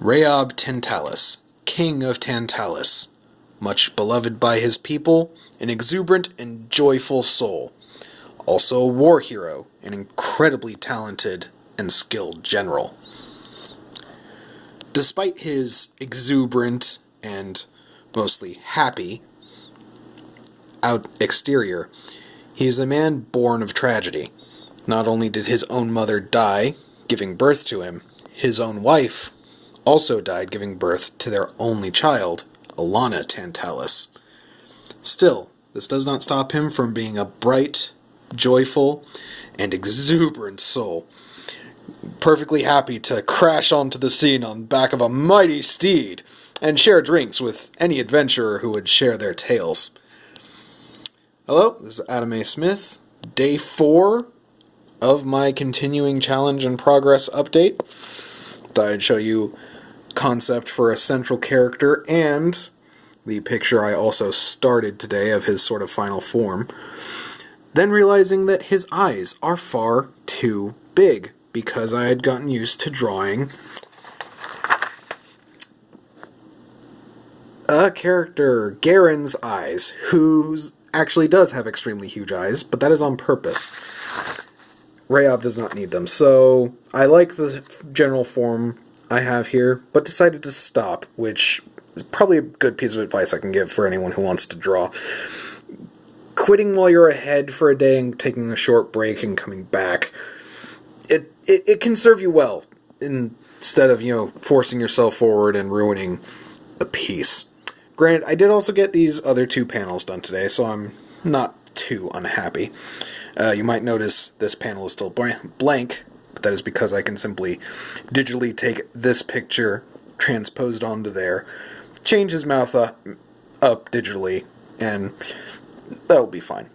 Rayab Tantalus, King of Tantalus, much beloved by his people, an exuberant and joyful soul. Also a war hero, an incredibly talented and skilled general. Despite his exuberant and mostly happy exterior, he is a man born of tragedy. Not only did his own mother die, giving birth to him, his own wife also died giving birth to their only child, Alana Tantalus. Still, this does not stop him from being a bright, joyful, and exuberant soul, perfectly happy to crash onto the scene on the back of a mighty steed and share drinks with any adventurer who would share their tales. Hello, this is Adam A. Smith, day 4 of my continuing challenge and progress update. Thought I'd show you concept for a central character and the picture I also started today of his sort of final form. Then realizing that his eyes are far too big because I had gotten used to drawing a character, Garen's eyes, who actually does have extremely huge eyes, but that is on purpose. Rayab does not need them, so I like the general form I have here, but decided to stop, which is probably a good piece of advice I can give for anyone who wants to draw. Quitting while you're ahead for a day and taking a short break and coming back, it can serve you well, instead of, forcing yourself forward and ruining a piece. Granted, I did also get these other 2 panels done today, so I'm not too unhappy. You might notice this panel is still blank, but that is because I can simply digitally take this picture, transpose it onto there, change his mouth up digitally, and that'll be fine.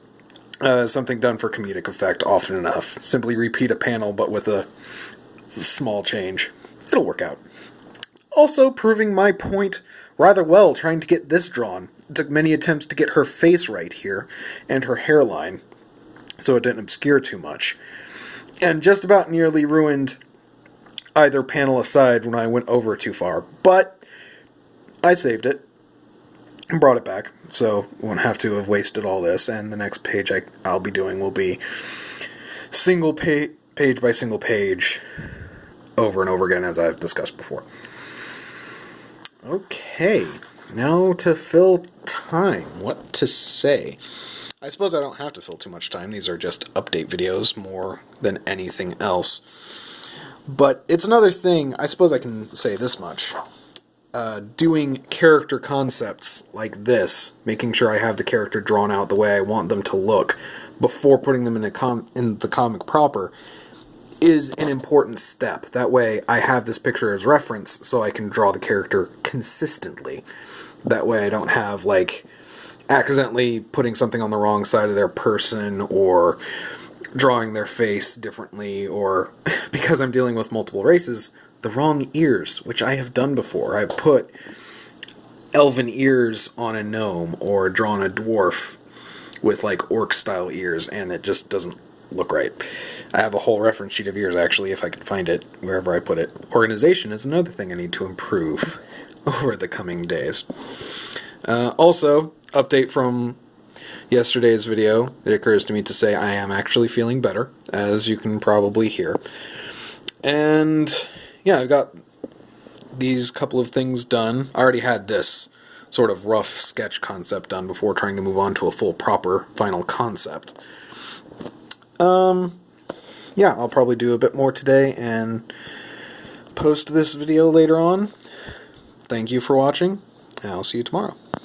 Something done for comedic effect often enough. Simply repeat a panel, but with a small change. It'll work out. Also proving my point rather well trying to get this drawn. It took many attempts to get her face right here, and her hairline, so it didn't obscure too much. And just about nearly ruined either panel aside when I went over too far. But I saved it and brought it back, so I won't have to have wasted all this, and the next page I'll be doing will be single page by single page over and over again, as I've discussed before. Okay, now to fill time. What to say? I suppose I don't have to fill too much time. These are just update videos more than anything else. But it's another thing, I suppose I can say this much. Doing character concepts like this, making sure I have the character drawn out the way I want them to look before putting them in the comic proper, is an important step. That way I have this picture as reference so I can draw the character consistently. That way I don't have, accidentally putting something on the wrong side of their person, or drawing their face differently, or, because I'm dealing with multiple races, the wrong ears, which I have done before. I've put elven ears on a gnome, or drawn a dwarf with, orc-style ears, and it just doesn't look right. I have a whole reference sheet of ears, actually, if I can find it, wherever I put it. Organization is another thing I need to improve over the coming days. Also, update from yesterday's video, it occurs to me to say I am actually feeling better, as you can probably hear. And yeah, I've got these couple of things done. I already had this sort of rough sketch concept done before trying to move on to a full proper final concept. Yeah, I'll probably do a bit more today and post this video later on. Thank you for watching, and I'll see you tomorrow.